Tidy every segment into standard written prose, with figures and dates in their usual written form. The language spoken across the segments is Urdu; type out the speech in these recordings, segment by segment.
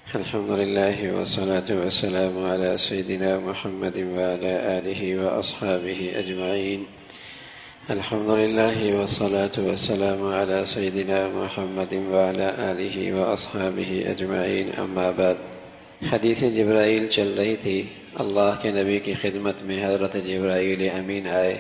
الحمد لله والصلاة والسلام على سيدنا محمد وعلى آله وأصحابه أجمعين. الحمد لله والصلاة والسلام على سيدنا محمد وعلى آله وأصحابه أجمعين. أما بعد. حدیث جبرائیل چل رہی تھی. اللہ کے نبی کی خدمت میں حضرت جبرائیل امین آئے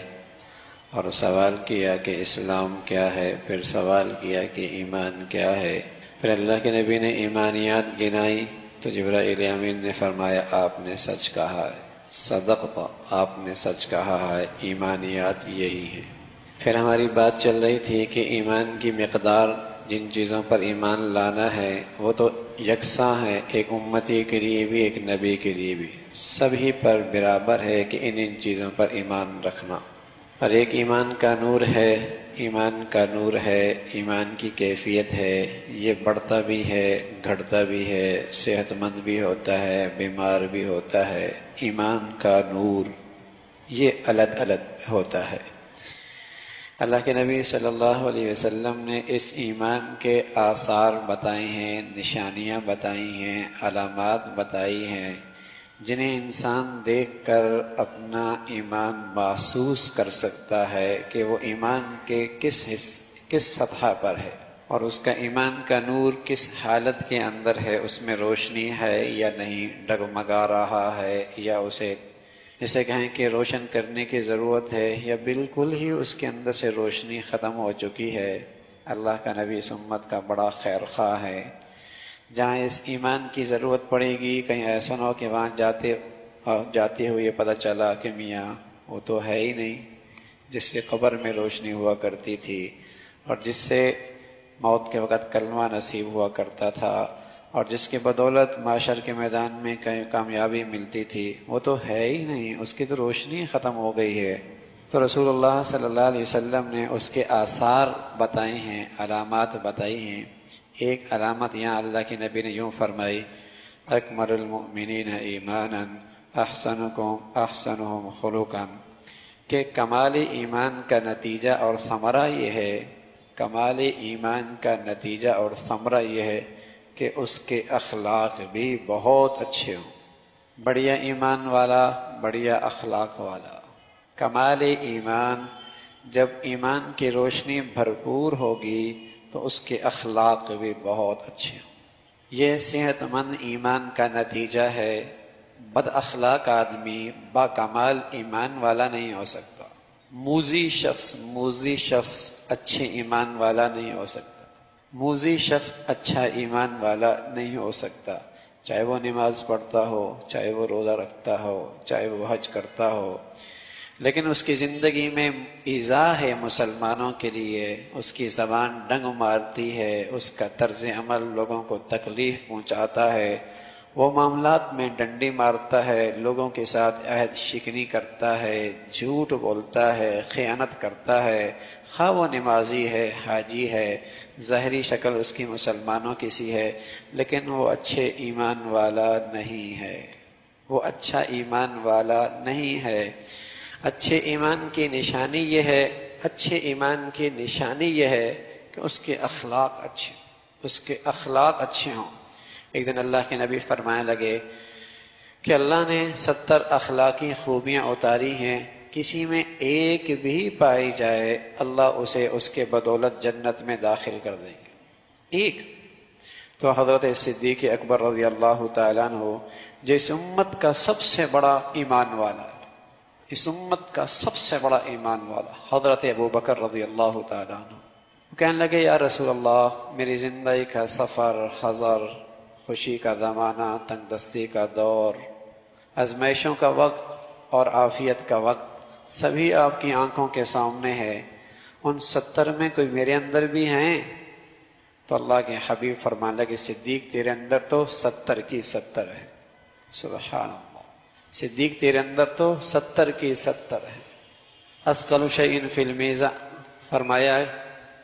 اور سوال کیا کہ اسلام کیا ہے، پھر سوال کیا کہ ایمان کیا ہے. پھر اللہ کے نبی نے ایمانیات گنائی تو جبرائیل امین نے فرمایا آپ نے سچ کہا ہے، صدقت، آپ نے سچ کہا ہے، ایمانیات یہی ہے. پھر ہماری بات چل رہی تھی کہ ایمان کی مقدار، جن چیزوں پر ایمان لانا ہے وہ تو یکساں ہے، ایک امتی کے لیے بھی ایک نبی کے لیے بھی سبھی پر برابر ہے کہ ان چیزوں پر ایمان رکھنا. اور ایک ایمان کا نور ہے، ایمان کا نور ہے، ایمان کی کیفیت ہے، یہ بڑھتا بھی ہے، گھٹتا بھی ہے، صحت مند بھی ہوتا ہے، بیمار بھی ہوتا ہے. ایمان کا نور یہ الگ الگ ہوتا ہے. اللہ کے نبی صلی اللہ علیہ وسلم نے اس ایمان کے آثار بتائے ہیں، نشانیاں بتائی ہیں، علامات بتائی ہیں جنہیں انسان دیکھ کر اپنا ایمان محسوس کر سکتا ہے کہ وہ ایمان کے کس سطح پر ہے اور اس کا ایمان کا نور کس حالت کے اندر ہے، اس میں روشنی ہے یا نہیں، ڈگمگا رہا ہے یا اسے جسے کہیں کہ روشن کرنے کی ضرورت ہے یا بالکل ہی اس کے اندر سے روشنی ختم ہو چکی ہے. اللہ کا نبی اس امت کا بڑا خیر خواہ ہے. جہاں اس ایمان کی ضرورت پڑے گی کہیں ایسا نہ ہو کہ وہاں جاتے ہوئے پتہ چلا کہ میاں وہ تو ہے ہی نہیں جس سے قبر میں روشنی ہوا کرتی تھی اور جس سے موت کے وقت کلمہ نصیب ہوا کرتا تھا اور جس کے بدولت معاشر کے میدان میں کہیں کامیابی ملتی تھی، وہ تو ہے ہی نہیں، اس کی تو روشنی ختم ہو گئی ہے. تو رسول اللہ صلی اللہ علیہ وسلم نے اس کے آثار بتائے ہیں، علامات بتائی ہیں. ایک علامت یہاں اللہ کے نبی نے یوں فرمائی: اکمل المؤمنین ایمانا احسنهم خلقا، کہ کمال ایمان کا نتیجہ اور ثمرہ یہ ہے، کمال ایمان کا نتیجہ اور ثمرہ یہ ہے کہ اس کے اخلاق بھی بہت اچھے ہوں. بڑھیا ایمان والا، بڑھیا اخلاق والا. کمال ایمان، جب ایمان کی روشنی بھرپور ہوگی تو اس کے اخلاق بھی بہت اچھے ہوں. یہ صحت مند ایمان کا نتیجہ ہے. بد اخلاق آدمی با کمال ایمان والا نہیں ہو سکتا. موذی شخص اچھے ایمان والا نہیں ہو سکتا. موذی شخص اچھا ایمان والا نہیں ہو سکتا، چاہے وہ نماز پڑھتا ہو، چاہے وہ روزہ رکھتا ہو، چاہے وہ حج کرتا ہو، لیکن اس کی زندگی میں ایذا ہے مسلمانوں کے لیے، اس کی زبان ڈنگ مارتی ہے، اس کا طرز عمل لوگوں کو تکلیف پہنچاتا ہے، وہ معاملات میں ڈنڈی مارتا ہے، لوگوں کے ساتھ عہد شکنی کرتا ہے، جھوٹ بولتا ہے، خیانت کرتا ہے، خواہ وہ نمازی ہے، حاجی ہے، ظاہری شکل اس کی مسلمانوں کی سی ہے، لیکن وہ اچھے ایمان والا نہیں ہے. وہ اچھا ایمان والا نہیں ہے. اچھے ایمان کی نشانی یہ ہے، اچھے ایمان کی نشانی یہ ہے کہ اس کے اخلاق اچھے ہوں. ایک دن اللہ کے نبی فرمانے لگے کہ اللہ نے 70 اخلاقی خوبیاں اتاری ہیں، کسی میں ایک بھی پائی جائے اللہ اسے اس کے بدولت جنت میں داخل کر دیں گے. ایک تو حضرت صدیق اکبر رضی اللہ تعالیٰ عنہ جو اس امت کا سب سے بڑا ایمان والا ہے، اس امت کا سب سے بڑا ایمان والا حضرت ابو بکر رضی اللہ تعالیٰ عنہ کہنے لگے یا رسول اللہ، میری زندگی کا سفر، حضر، خوشی کا زمانہ، تنگ دستی کا دور، آزمائشوں کا وقت اور عافیت کا وقت سبھی آپ کی آنکھوں کے سامنے ہے، ان 70 میں کوئی میرے اندر بھی ہیں؟ تو اللہ کے حبیب فرمانے لگے صدیق تیرے اندر تو 70 کی 70 ہے. سبحان اللہ، صدیق تیرے اندر تو 70 کی 70 ہے. اثقل شیء فی المیزان، فرمایا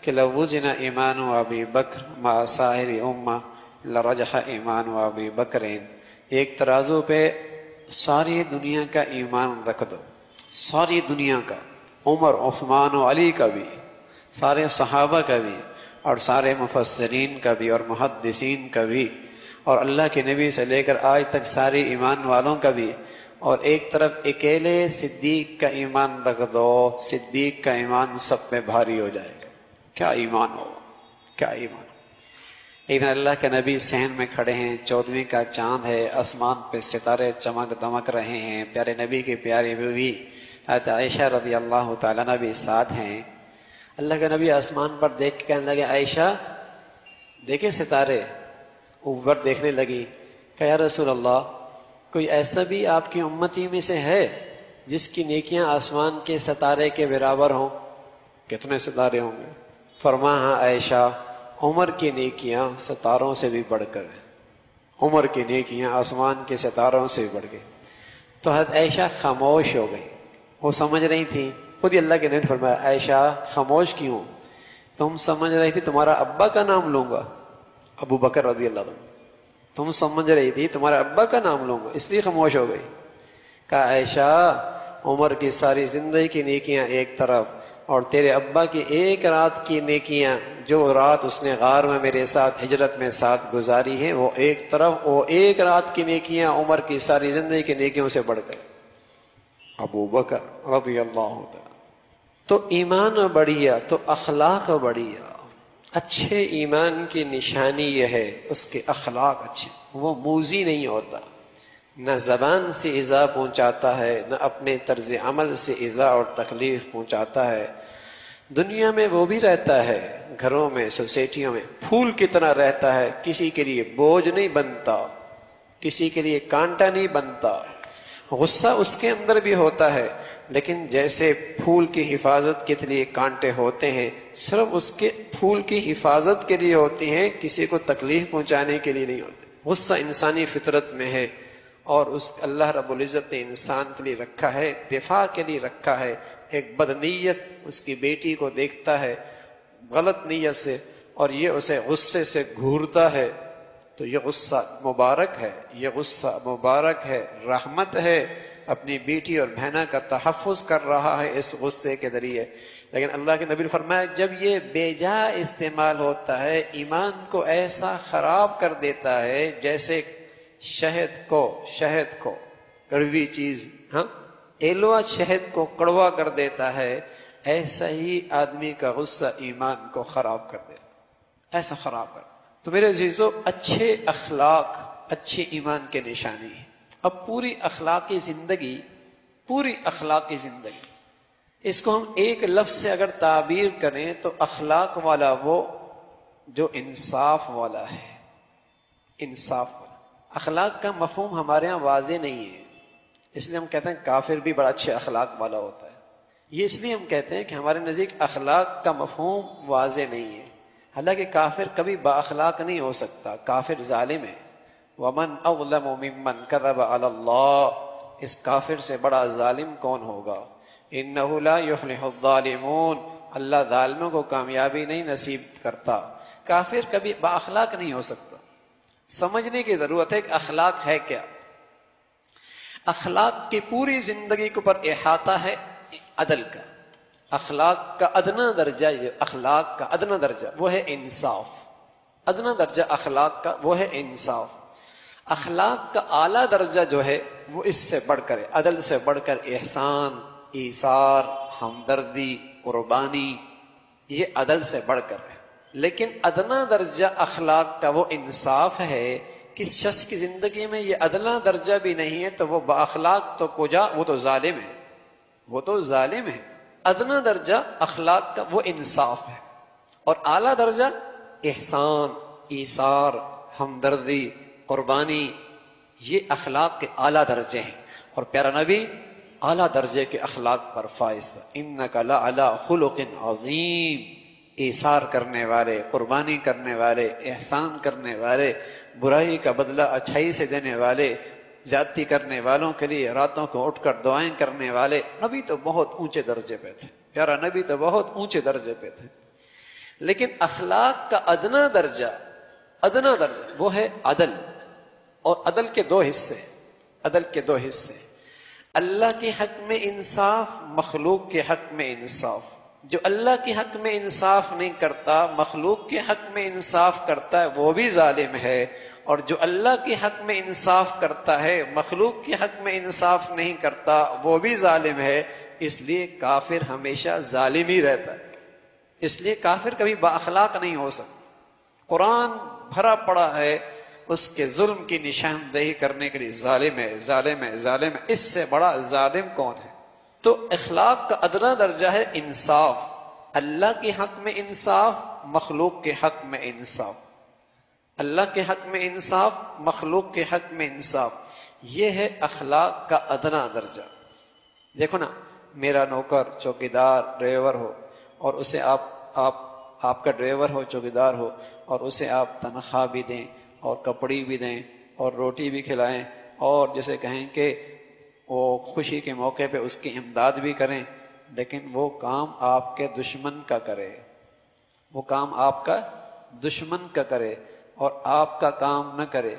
کہ لو وزن ایمان ابی بکر مع سائر امہ لرجح ایمان ابی بکرین، ایک ترازو پہ ساری دنیا کا ایمان رکھ دو، ساری دنیا کا، عمر، عثمان و علی کا بھی، سارے صحابہ کا بھی اور سارے مفسرین کا بھی اور محدثین کا بھی، اور اللہ کے نبی سے لے کر آج تک ساری ایمان والوں کا بھی، اور ایک طرف اکیلے صدیق کا ایمان رکھ دو، صدیق کا ایمان سب پہ بھاری ہو جائے گا۔ کیا ایمان ہو، کیا ایمان ہو۔ ایک دن اللہ کے نبی صحن میں کھڑے ہیں، 14ویں کا چاند ہے، آسمان پہ ستارے چمک دمک رہے ہیں، پیارے نبی کی پیاری بیوی حضرت عائشہ رضی اللہ تعالیٰ عنہ بھی ساتھ ہیں۔ اللہ کے نبی آسمان پر دیکھ کے کہنے لگے عائشہ دیکھیں ستارے، اوپر دیکھنے لگی، کہ یا رسول اللہ کوئی ایسا بھی آپ کی امتی میں سے ہے جس کی نیکیاں آسمان کے ستارے کے برابر ہوں؟ کتنے ستارے ہوں گے؟ فرمایا ہاں عائشہ، عمر کی نیکیاں ستاروں سے بھی بڑھ کر ہیں، عمر کی نیکیاں آسمان کے ستاروں سے بھی بڑھ گئی۔ تو حضرت عائشہ خاموش ہو گئی، وہ سمجھ رہی تھی، خود ہی اللہ کے نبی نے فرمایا عائشہ خاموش کیوں؟ تم سمجھ رہی تھی تمہارا ابا کا نام لوں گا، ابو بکر رضی اللہ عنہ، تم سمجھ رہی تھی تمہارا ابا کا نام لوں گا اس لیے خاموش ہو گئی۔ کہا عائشہ عمر کی ساری زندگی کی نیکیاں ایک طرف، اور تیرے ابا کی ایک رات کی نیکیاں، جو رات اس نے غار میں میرے ساتھ ہجرت میں ساتھ گزاری ہیں، وہ ایک طرف، وہ ایک رات کی نیکیاں عمر کی ساری زندگی کی نیکیوں سے بڑھ کر۔ ابو بکر رضی اللہ تعالی۔ تو ایمان بڑھیا تو اخلاق بڑھیا۔ اچھے ایمان کی نشانی یہ ہے اس کے اخلاق اچھے، وہ موذی نہیں ہوتا، نہ زبان سے ایذا پہنچاتا ہے، نہ اپنے طرز عمل سے ایذا اور تکلیف پہنچاتا ہے۔ دنیا میں وہ بھی رہتا ہے، گھروں میں، سوسائٹیوں میں پھول کی طرح رہتا ہے، کسی کے لیے بوجھ نہیں بنتا، کسی کے لیے کانٹا نہیں بنتا۔ غصہ اس کے اندر بھی ہوتا ہے، لیکن جیسے پھول کی حفاظت کے لیے کانٹے ہوتے ہیں، صرف اس کے پھول کی حفاظت کے لیے ہوتی ہیں، کسی کو تکلیف پہنچانے کے لیے نہیں ہوتے۔ غصہ انسانی فطرت میں ہے، اور اس اللہ رب العزت نے انسان کے لیے رکھا ہے، دفاع کے لیے رکھا ہے۔ ایک بدنیت اس کی بیٹی کو دیکھتا ہے غلط نیت سے، اور یہ اسے غصے سے گھورتا ہے، تو یہ غصہ مبارک ہے، یہ غصہ مبارک ہے، رحمت ہے، اپنی بیٹی اور بہنہ کا تحفظ کر رہا ہے اس غصے کے ذریعے۔ لیکن اللہ کے نبی نے فرمایا جب یہ بے جا استعمال ہوتا ہے، ایمان کو ایسا خراب کر دیتا ہے جیسے شہد کو کڑوی چیز، ہاں ایلوا شہد کو کڑوا کر دیتا ہے، ایسا ہی آدمی کا غصہ ایمان کو خراب کر دیتا، ایسا خراب کر۔ تو میرے عزیزو، اچھے اخلاق اچھے ایمان کے نشانی ہے۔ اب پوری اخلاقی زندگی اس کو ہم ایک لفظ سے اگر تعبیر کریں تو اخلاق والا وہ جو انصاف والا ہے، انصاف والا۔ اخلاق کا مفہوم ہمارے ہاں واضح نہیں ہے، اس لیے ہم کہتے ہیں کافر بھی بڑا اچھے اخلاق والا ہوتا ہے۔ یہ اس لیے ہم کہتے ہیں کہ ہمارے نزدیک اخلاق کا مفہوم واضح نہیں ہے، حالانکہ کافر کبھی با اخلاق نہیں ہو سکتا، کافر ظالم ہے۔ وَمَنْ أَظْلَمُ مِمَّنْ كَذَبَ عَلَى اللَّهِ، اس کافر سے بڑا ظالم کون ہوگا؟ إِنَّهُ لَا يُفْلِحُ الظَّالِمُونَ، اللہ ظالموں کو کامیابی نہیں نصیب کرتا۔ کافر کبھی با اخلاق نہیں ہو سکتا۔ سمجھنے کی ضرورت ہے کہ اخلاق ہے کیا۔ اخلاق کی پوری زندگی کے اوپر احاطہ ہے عدل کا۔ اخلاق کا ادنا درجہ، اخلاق کا ادنا درجہ وہ ہے انصاف۔ ادنا درجہ اخلاق کا وہ ہے انصاف۔ اخلاق کا اعلیٰ درجہ جو ہے وہ اس سے بڑھ کر ہے، عدل سے بڑھ کر احسان، ایثار، ہمدردی، قربانی، یہ عدل سے بڑھ کر ہے۔ لیکن ادنا درجہ اخلاق کا وہ انصاف ہے۔ کس شخص کی زندگی میں یہ ادنا درجہ بھی نہیں ہے تو وہ با اخلاق تو کجا، وہ تو ظالم ہے، وہ تو ظالم ہے۔ ادنا درجہ اخلاق کا وہ انصاف ہے، اور اعلیٰ درجہ احسان، ایثار، ہمدردی، قربانی، یہ اخلاق کے اعلیٰ درجے ہیں۔ اور پیارا نبی اعلیٰ درجے کے اخلاق پر فائز تھا۔ انک لعلی خلق عظیم، ایثار کرنے والے، قربانی کرنے والے، احسان کرنے والے، برائی کا بدلہ اچھائی سے دینے والے، زیادتی کرنے والوں کے لیے راتوں کو اٹھ کر دعائیں کرنے والے، نبی تو بہت اونچے درجے پہ تھے، پیارا نبی تو بہت اونچے درجے پہ تھے۔ لیکن اخلاق کا ادنا درجہ وہ ہے عدل، اور عدل کے دو حصے، اللہ کے حق میں انصاف، مخلوق کے حق میں انصاف۔ جو اللہ کے حق میں انصاف نہیں کرتا، مخلوق کے حق میں انصاف کرتا ہے، وہ بھی ظالم ہے، اور جو اللہ کے حق میں انصاف کرتا ہے مخلوق کے حق میں انصاف نہیں کرتا وہ بھی ظالم ہے. اس لیے کافر ہمیشہ ظالم ہی رہتا ہے. اس لیے کافر کبھی با اخلاق نہیں ہو سکتا. قرآن بھرا پڑا ہے اس کے ظلم کی نشاندہی کرنے کے لیے ظالم ہے ظالم ہے ظالم ہے. اس سے بڑا ظالم کون ہے؟ تو اخلاق کا ادنا درجہ ہے انصاف. اللہ کے حق میں انصاف، مخلوق کے حق میں انصاف. اللہ کے حق میں انصاف، مخلوق کے حق میں انصاف. یہ ہے اخلاق کا ادنا درجہ. دیکھو نا، میرا نوکر چوکیدار ڈرائیور ہو اور اسے آپ کا ڈرائیور ہو چوکیدار ہو اور اسے آپ تنخواہ بھی دیں اور کپڑی بھی دیں اور روٹی بھی کھلائیں اور جیسے کہیں کہ وہ خوشی کے موقع پہ اس کی امداد بھی کریں، لیکن وہ کام آپ کے دشمن کا کرے، وہ کام آپ کا دشمن کا کرے اور آپ کا کام نہ کرے،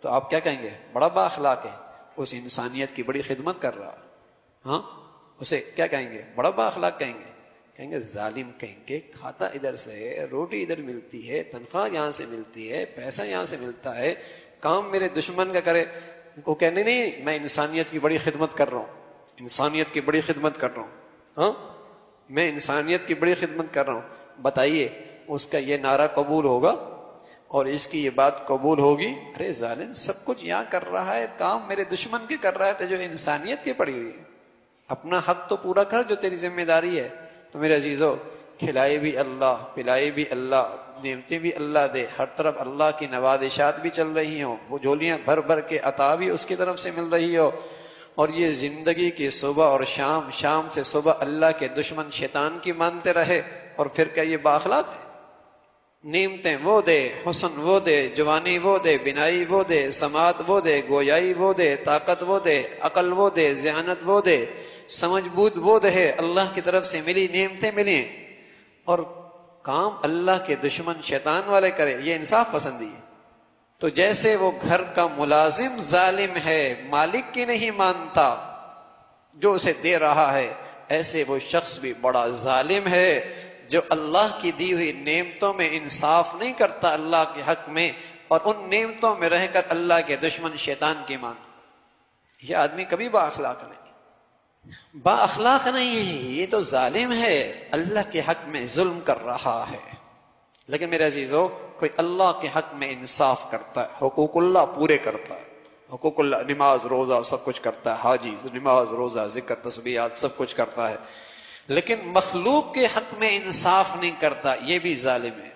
تو آپ کیا کہیں گے؟ بڑا با اخلاق ہے، اس انسانیت کی بڑی خدمت کر رہا. ہاں، اسے کیا کہیں گے؟ بڑا با اخلاق کہیں گے. کہیں گے ظالم کہیں گے، کھاتا ادھر سے ہے، روٹی ادھر ملتی ہے، تنخواہ یہاں سے ملتی ہے، پیسہ یہاں سے ملتا ہے، کام میرے دشمن کا کرے. کو کہنے نہیں، میں انسانیت کی بڑی خدمت کر رہا ہوں، انسانیت کی بڑی خدمت کر رہا ہوں. ہاں، میں انسانیت کی بڑی خدمت کر رہا ہوں. بتائیے اس کا یہ نعرہ قبول ہوگا اور اس کی یہ بات قبول ہوگی؟ ارے ظالم، سب کچھ یہاں کر رہا ہے، کام میرے دشمن کے کر رہا ہے، تو جو انسانیت کی پڑی ہوئی ہے. اپنا حق تو پورا کر جو تیری ذمہ داری ہے. تو میرے عزیزو، کھلائے بھی اللہ، پلائے بھی اللہ، نعمتیں بھی اللہ دے، ہر طرف اللہ کی نوازشات بھی چل رہی ہوں، وہ جھولیاں بھر بھر کے عطا بھی اس کی طرف سے مل رہی ہو، اور یہ زندگی کی صبح اور شام، شام سے صبح اللہ کے دشمن شیطان کی مانتے رہے، اور پھر کیا یہ بااخلاق ہے؟ نعمتیں وہ دے، حسن وہ دے، جوانی وہ دے، بینائی وہ دے، سماعت وہ دے، گویائی وہ دے، طاقت وہ دے، عقل وہ دے، ذہانت وہ دے، سمجھ بوجھ وہ دے، اللہ کی طرف سے ملی نعمتیں ملیں، اور کام اللہ کے دشمن شیطان والے کرے. یہ انصاف پسندی ہے. تو جیسے وہ گھر کا ملازم ظالم ہے، مالک کی نہیں مانتا جو اسے دے رہا ہے، ایسے وہ شخص بھی بڑا ظالم ہے جو اللہ کی دی ہوئی نعمتوں میں انصاف نہیں کرتا اللہ کے حق میں، اور ان نعمتوں میں رہ کر اللہ کے دشمن شیطان کی مانتا. یہ آدمی کبھی با اخلاق نہیں، با اخلاق نہیں ہے، یہ تو ظالم ہے، اللہ کے حق میں ظلم کر رہا ہے. لیکن میرے عزیزو، کوئی اللہ کے حق میں انصاف کرتا ہے، حقوق اللہ پورے کرتا ہے، حقوق اللہ، نماز روزہ سب کچھ کرتا ہے، حاجی نماز روزہ ذکر تسبیحات سب کچھ کرتا ہے، لیکن مخلوق کے حق میں انصاف نہیں کرتا، یہ بھی ظالم ہے.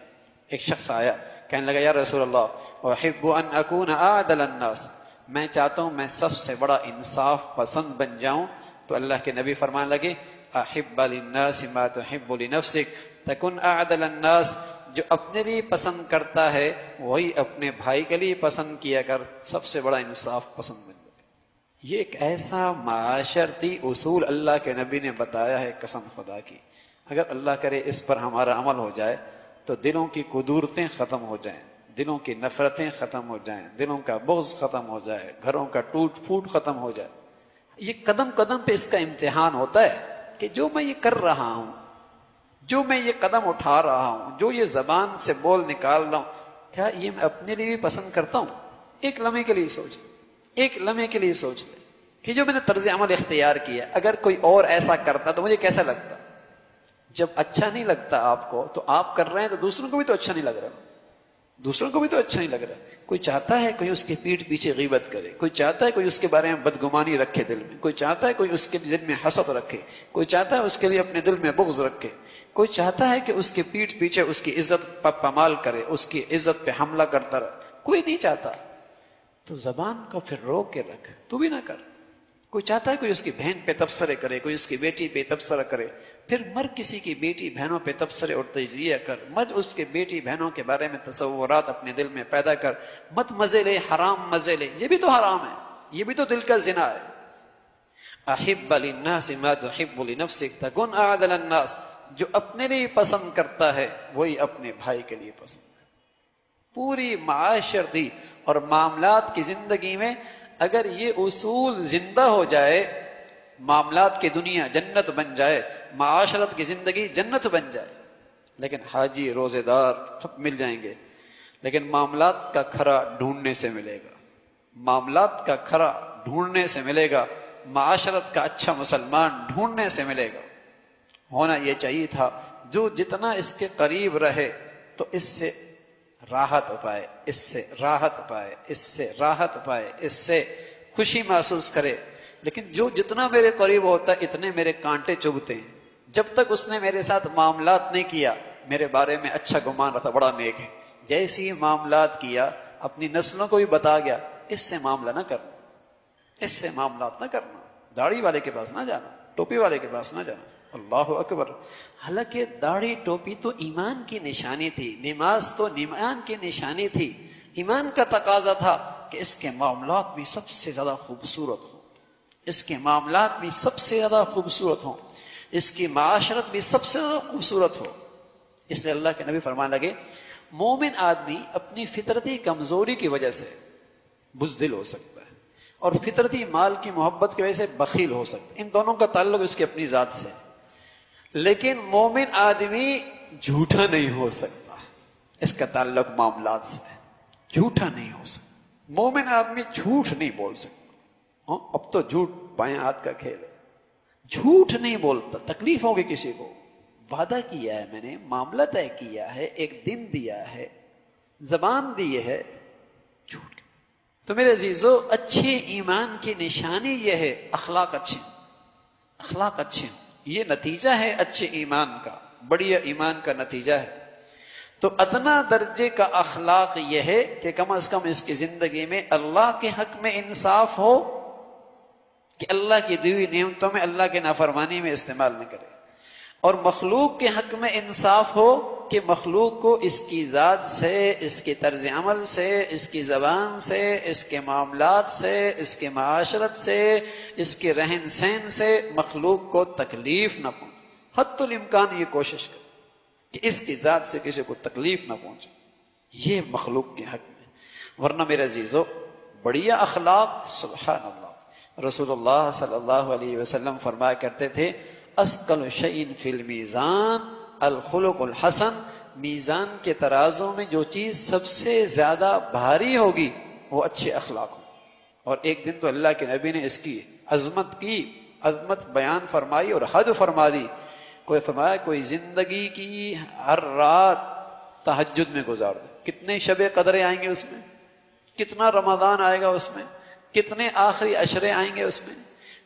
ایک شخص آیا، کہنے لگا یا رسول اللہ احب ان اکون اعدل الناس، میں چاہتا ہوں میں سب سے بڑا انصاف پسند بن جاؤں. تو اللہ کے نبی فرمانے لگے احب للناس ما تحب لنفسک تکن اعدل الناس، جو اپنے لیے پسند کرتا ہے وہی اپنے بھائی کے لیے پسند کیا کر، سب سے بڑا انصاف پسند بن جائے. یہ ایک ایسا معاشرتی اصول اللہ کے نبی نے بتایا ہے، قسم خدا کی اگر اللہ کرے اس پر ہمارا عمل ہو جائے تو دلوں کی قدورتیں ختم ہو جائیں، دلوں کی نفرتیں ختم ہو جائیں، دلوں کا بغض ختم ہو جائے، گھروں کا ٹوٹ پھوٹ ختم ہو جائے. یہ قدم قدم پہ اس کا امتحان ہوتا ہے کہ جو میں یہ کر رہا ہوں، جو میں یہ قدم اٹھا رہا ہوں، جو یہ زبان سے بول نکال رہا ہوں، کیا یہ میں اپنے لیے بھی پسند کرتا ہوں؟ ایک لمحے کے لیے سوچ، ایک لمحے کے لیے سوچ لے کہ جو میں نے طرز عمل اختیار کیا، اگر کوئی اور ایسا کرتا تو مجھے کیسا لگتا؟ جب اچھا نہیں لگتا آپ کو تو آپ کر رہے ہیں تو دوسروں کو بھی تو اچھا نہیں لگ رہا، دوسروں کو بھی تو اچھا نہیں لگ رہا. کوئی چاہتا ہے کوئی اس کے پیٹھ پیچھے غیبت کرے، کوئی چاہتا ہے کوئی اس کے بارے میں بدگمانی رکھے دل میں، کوئی چاہتا ہے کوئی اس کے دل میں حسد رکھے، کوئی چاہتا ہے اس کے لیے اپنے دل میں بغض رکھے، کوئی چاہتا ہے کہ اس کے پیٹھ پیچھے اس کی عزت پامال کرے، اس کی عزت پہ حملہ کرتا رہے. کوئی نہیں چاہتا. تو زبان کو پھر روک کے رکھ، تو بھی نہ کر. کوئی چاہتا ہے کوئی اس کی بہن پہ تبصرے کرے، کوئی اس کی بیٹی پہ تبصرہ کرے، پھر مر کسی کی بیٹی بہنوں پہ تبصرے اور تجزیہ کر، مت اس کے بیٹی بہنوں کے بارے میں تصورات اپنے دل میں پیدا کر، مت مزے لے، حرام مزے لے، یہ بھی تو حرام ہے، یہ بھی تو دل کا زنا ہے. احب للناس ما تحب لنفسک تکن اعدل الناس، جو اپنے لیے پسند کرتا ہے وہی اپنے بھائی کے لیے پسند ہے. پوری معاشرتی اور معاملات کی زندگی میں اگر یہ اصول زندہ ہو جائے، معاملات کی دنیا جنت بن جائے، معاشرت کی زندگی جنت بن جائے. لیکن حاجی روزے دار سب مل جائیں گے، لیکن معاملات کا کھرا ڈھونڈنے سے ملے گا، معاملات کا کھرا ڈھونڈنے سے ملے گا، معاشرت کا اچھا مسلمان ڈھونڈنے سے ملے گا۔ ہونا یہ چاہیے تھا جو جتنا اس کے قریب رہے تو اس سے راحت پائے، اس سے راحت پائے، اس سے راحت پائے، اس سے خوشی محسوس کرے۔ لیکن جو جتنا میرے قریب ہوتا ہے اتنے میرے کانٹے چبھتے ہیں۔ جب تک اس نے میرے ساتھ معاملات نہیں کیا، میرے بارے میں اچھا گمان رکھتا بڑا نیک ہے، جیسے ہی معاملات کیا اپنی نسلوں کو بھی بتا گیا اس سے معاملہ نہ کرنا، اس سے معاملات نہ کرنا، داڑھی والے کے پاس نہ جانا، ٹوپی والے کے پاس نہ جانا۔ اللہ اکبر۔ حالانکہ داڑھی ٹوپی تو ایمان کی نشانی تھی، نماز تو ایمان کی نشانی تھی، ایمان کا تقاضا تھا کہ اس کے معاملات بھی سب سے زیادہ خوبصورت ہوں، اس کے معاملات بھی سب سے زیادہ خوبصورت ہوں، اس کی معاشرت بھی سب سے زیادہ خوبصورت ہو۔ اس لیے اللہ کے نبی فرمانے لگے مومن آدمی اپنی فطرتی کمزوری کی وجہ سے بزدل ہو سکتا ہے اور فطرتی مال کی محبت کی وجہ سے بخیل ہو سکتا ہے، ان دونوں کا تعلق اس کی اپنی ذات سے، لیکن مومن آدمی جھوٹا نہیں ہو سکتا، اس کا تعلق معاملات سے ہے، جھوٹا نہیں ہو سکتا، مومن آدمی جھوٹ نہیں بول سکتا۔ اب تو جھوٹ بائیں ہاتھ کا کھیل ہے، جھوٹ نہیں بولتا، تکلیف ہوگی کسی کو، وعدہ کیا ہے میں نے، معاملہ طے کیا ہے، ایک دن دیا ہے، زبان دی ہے، جھوٹ۔ تو میرے عزیزو اچھے ایمان کی نشانی یہ ہے اخلاق اچھے، اخلاق اچھے، یہ نتیجہ ہے اچھے ایمان کا، بڑھیا ایمان کا نتیجہ ہے۔ تو ادنا درجے کا اخلاق یہ ہے کہ کم از کم اس کی زندگی میں اللہ کے حق میں انصاف ہو، کہ اللہ کی دی ہوئی نعمتوں میں اللہ کے نافرمانی میں استعمال نہ کرے، اور مخلوق کے حق میں انصاف ہو کہ مخلوق کو اس کی ذات سے، اس کے طرز عمل سے، اس کی زبان سے، اس کے معاملات سے، اس کے معاشرت سے، اس کے رہن سہن سے مخلوق کو تکلیف نہ پہنچے، حتی الامکان یہ کوشش کرے کہ اس کی ذات سے کسی کو تکلیف نہ پہنچے، یہ مخلوق کے حق میں۔ ورنہ میرے عزیزو بڑھیا اخلاق، سبحان اللہ، رسول اللہ صلی اللہ علیہ وسلم فرمایا کرتے تھے اسقل شیء فی المیزان الخلق الحسن، میزان کے ترازوں میں جو چیز سب سے زیادہ بھاری ہوگی وہ اچھے اخلاق ہوں۔ اور ایک دن تو اللہ کے نبی نے اس کی عظمت بیان فرمائی اور حد فرما دی۔ کوئی فرمایا کوئی زندگی کی ہر رات تہجد میں گزار دے، کتنے شب قدریں آئیں گے اس میں، کتنا رمضان آئے گا اس میں، کتنے آخری عشرے آئیں گے اس میں،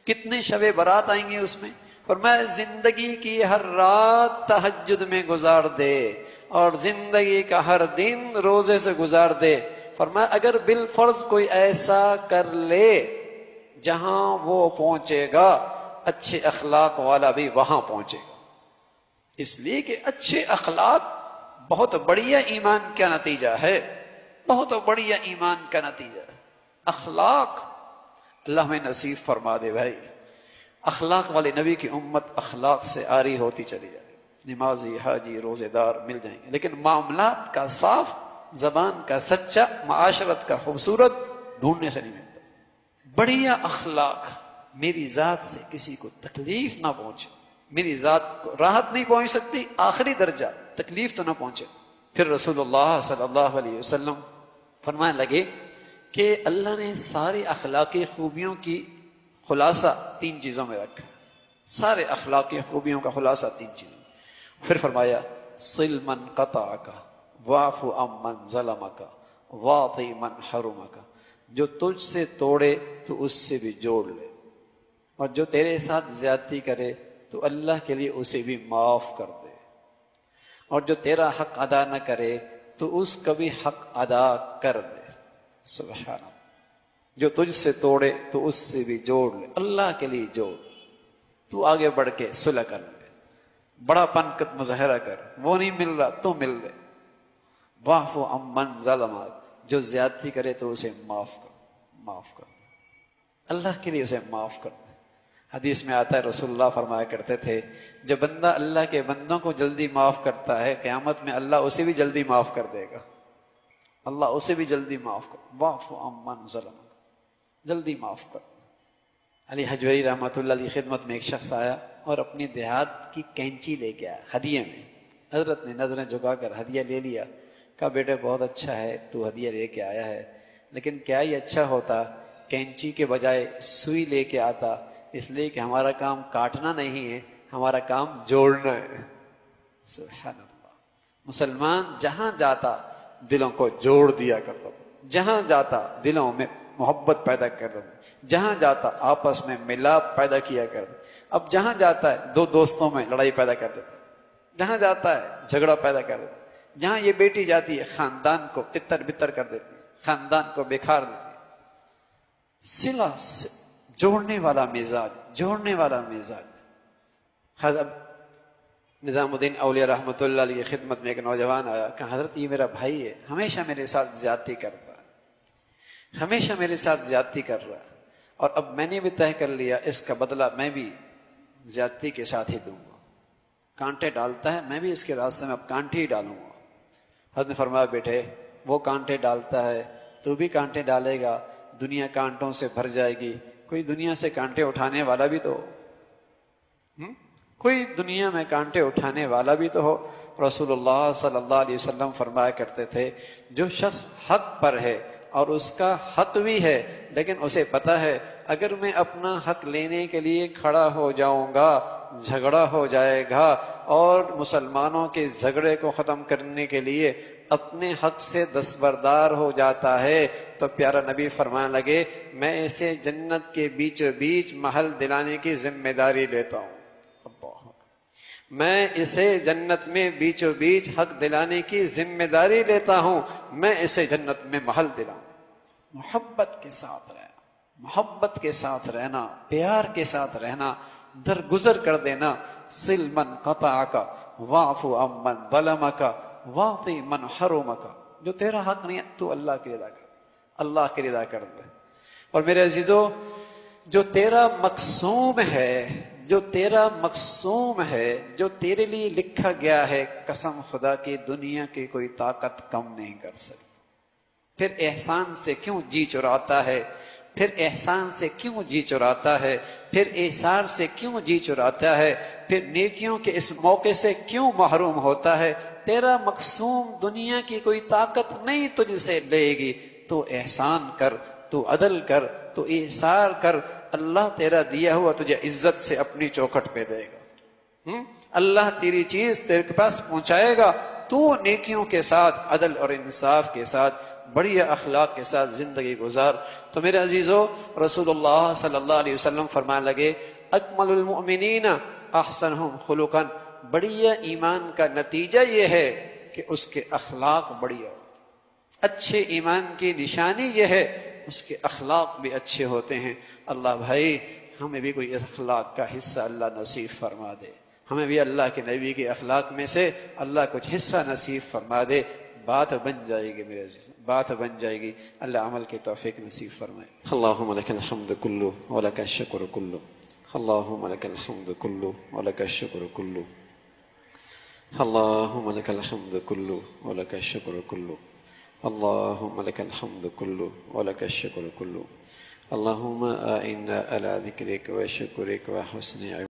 کتنے شب برات آئیں گے اس میں۔ فرمایا زندگی کی ہر رات تہجد میں گزار دے اور زندگی کا ہر دن روزے سے گزار دے۔ فرمایا اگر بالفرض کوئی ایسا کر لے جہاں وہ پہنچے گا اچھے اخلاق والا بھی وہاں پہنچے گا، اس لیے کہ اچھے اخلاق بہت بڑھیا ایمان کا نتیجہ ہے، بہت بڑھیا ایمان کا نتیجہ ہے۔ اخلاق اللہ میں نصیب فرما دے بھائی، اخلاق والے نبی کی امت اخلاق سے آری ہوتی چلی جائے، نمازی، حاجی، روزے دار مل جائیں گے، لیکن معاملات کا صاف، زبان کا سچا، معاشرت کا خوبصورت ڈھونڈنے سے نہیں ملتا۔ بڑھیا اخلاق، میری ذات سے کسی کو تکلیف نہ پہنچے، میری ذات کو راحت نہیں پہنچ سکتی، آخری درجہ تکلیف تو نہ پہنچے۔ پھر رسول اللہ صلی اللہ علیہ وسلم فرمانے لگے کہ اللہ نے ساری اخلاقی خوبیوں کی خلاصہ 3 چیزوں میں رکھا، سارے اخلاقی خوبیوں کا خلاصہ 3 چیزوں میں۔ پھر فرمایا صل من قطعک واعف عمن ظلمک واعطِ من حرمک، جو تجھ سے توڑے تو اس سے بھی جوڑ لے، اور جو تیرے ساتھ زیادتی کرے تو اللہ کے لیے اسے بھی معاف کر دے، اور جو تیرا حق ادا نہ کرے تو اس کا بھی حق ادا کر دے۔ سبحان اللہ، جو تجھ سے توڑے تو اس سے بھی جوڑ لے، اللہ کے لیے جوڑ، تو آگے بڑھ کے صلح کر لے، بڑا پن کا مظاہرہ کر، وہ نہیں مل رہا تو مل لے۔ واعف عمن ظلمک، جو زیادتی کرے تو اسے معاف کر، اللہ کے لیے اسے معاف کر دے۔ حدیث میں آتا ہے رسول اللہ فرمایا کرتے تھے جو بندہ اللہ کے بندوں کو جلدی معاف کرتا ہے قیامت میں اللہ اسے بھی جلدی معاف کر دے گا، اللہ اسے بھی جلدی معاف کر۔ واعف عمن ظلمک، جلدی معاف کر۔ علی حجویری رحمۃ اللہ علیہ خدمت میں ایک شخص آیا اور اپنی دیہات کی کینچی لے کے آیا ہدیے میں، حضرت نے نظریں جھکا کر ہدیہ لے لیا، کہا بیٹے بہت اچھا ہے تو ہدیہ لے کے آیا ہے، لیکن کیا یہ اچھا ہوتا کینچی کے بجائے سوئی لے کے آتا، اس لیے کہ ہمارا کام کاٹنا نہیں ہے، ہمارا کام جوڑنا ہے۔ سبحان اللہ، مسلمان جہاں جاتا دلوں کو جوڑ دیا کرتا تھا، جہاں جاتا دلوں میں محبت پیدا کرتا تھا، جہاں جاتا آپس میں ملاپ پیدا کیا کرتا۔ اب جہاں جاتا ہے دو دوستوں میں لڑائی پیدا کر دیتا، جہاں جاتا ہے جھگڑا پیدا کر دیتا، جہاں یہ بیٹی جاتی ہے خاندان کو تتر بتر کر دیتی ہے، خاندان کو بیکار دیتی ہے۔ صلہ سے جوڑنے والا مزاج، جوڑنے والا مزاج۔ حضرت نظام الدین اولیاء رحمۃ اللہ علیہ کی خدمت میں ایک نوجوان آیا، کہا حضرت یہ میرا بھائی ہے، ہمیشہ میرے ساتھ زیادتی کرتا ہے، ہمیشہ میرے ساتھ زیادتی کر رہا ہے، اور اب میں نے بھی طے کر لیا اس کا بدلہ میں بھی زیادتی کے ساتھ ہی دوں گا۔ کانٹے ڈالتا ہے، میں بھی اس کے راستے میں اب کانٹے ہی ڈالوں گا۔ حضرت نے فرمایا بیٹے وہ کانٹے ڈالتا ہے تو بھی کانٹے ڈالے گا، دنیا کانٹوں سے بھر جائے گی، کوئی دنیا سے کانٹے اٹھانے والا بھی تو ہو، کوئی دنیا میں کانٹے اٹھانے والا بھی تو ہو۔ رسول اللہ صلی اللہ علیہ وسلم فرمایا کرتے تھے جو شخص حق پر ہے اور اس کا حق بھی ہے، لیکن اسے پتا ہے اگر میں اپنا حق لینے کے لیے کھڑا ہو جاؤں گا جھگڑا ہو جائے گا، اور مسلمانوں کے اس جھگڑے کو ختم کرنے کے لیے اپنے حق سے دستبردار ہو جاتا ہے، تو پیارا نبی فرمانے لگے میں اسے جنت کے بیچوں بیچ محل دلانے کی ذمہ داری لیتا ہوں۔ میں اسے جنت میں بیچوں بیچ حق دلانے کی ذمہ داری لیتا ہوں، میں اسے جنت میں محل دلاؤں۔ محبت کے ساتھ رہنا، محبت کے ساتھ رہنا، پیار کے ساتھ رہنا، درگزر کر دینا۔ صل من قطعک واعف عمن ظلمک واعطِ من حرمک، جو تیرا حق نہیں ہے تو اللہ کے لیے ادا کر، اللہ کے لیے ادا کر دے۔ اور میرے عزیزو جو تیرا مقسوم ہے، جو تیرا مقسوم ہے، جو تیرے لیے لکھا گیا ہے، قسم خدا کی دنیا کی کوئی طاقت کم نہیں کر سکتی۔ پھر احسان سے کیوں جی چراتا ہے، پھر احسان سے کیوں جی چراتا ہے، پھر احسان سے کیوں جی چراتا ہے، پھر نیکیوں کے اس موقع سے کیوں محروم ہوتا ہے؟ تیرا مقسوم دنیا کی کوئی طاقت نہیں تجھ سے لے گی، تو احسان کر، تو عدل کر، تو احسان کر، اللہ تیرا دیا ہوا تجھے عزت سے اپنی چوکھٹ پہ دے گا۔ اللہ تیری چیز تیرے پاس پہنچائے گا، تو نیکیوں کے ساتھ عدل اور انصاف کے ساتھ بڑی اخلاق کے ساتھ زندگی گزار۔ تو میرے عزیزو رسول اللہ صلی اللہ علیہ وسلم فرمانے لگے اکمل المؤمنین احسنہم خلقا، بڑیا ایمان کا نتیجہ یہ ہے کہ اس کے اخلاق بڑھیا ہوتے، اچھے ایمان کی نشانی یہ ہے اس کے اخلاق بھی اچھے ہوتے ہیں۔ اللہ بھائی ہمیں بھی کوئی اس اخلاق کا حصہ اللہ نصیب فرما دے، ہمیں بھی اللہ کے نبی کے اخلاق میں سے اللہ کچھ حصہ نصیب فرما دے۔ بات بن جائے گی میرے عزیز، بات بن جائے گی، اللہ عمل کی توفیق نصیب فرمائے۔ اللهم لك الحمد كله ولك الشكر كله، اللهم لك الحمد كله ولك الشكر كله، اللهم لك الحمد كله ولك الشكر كله، اللهم لك الحمد كله ولك الشكر كله، اللهم أعنا على ذكرك وشكرك وحسن عبادتك۔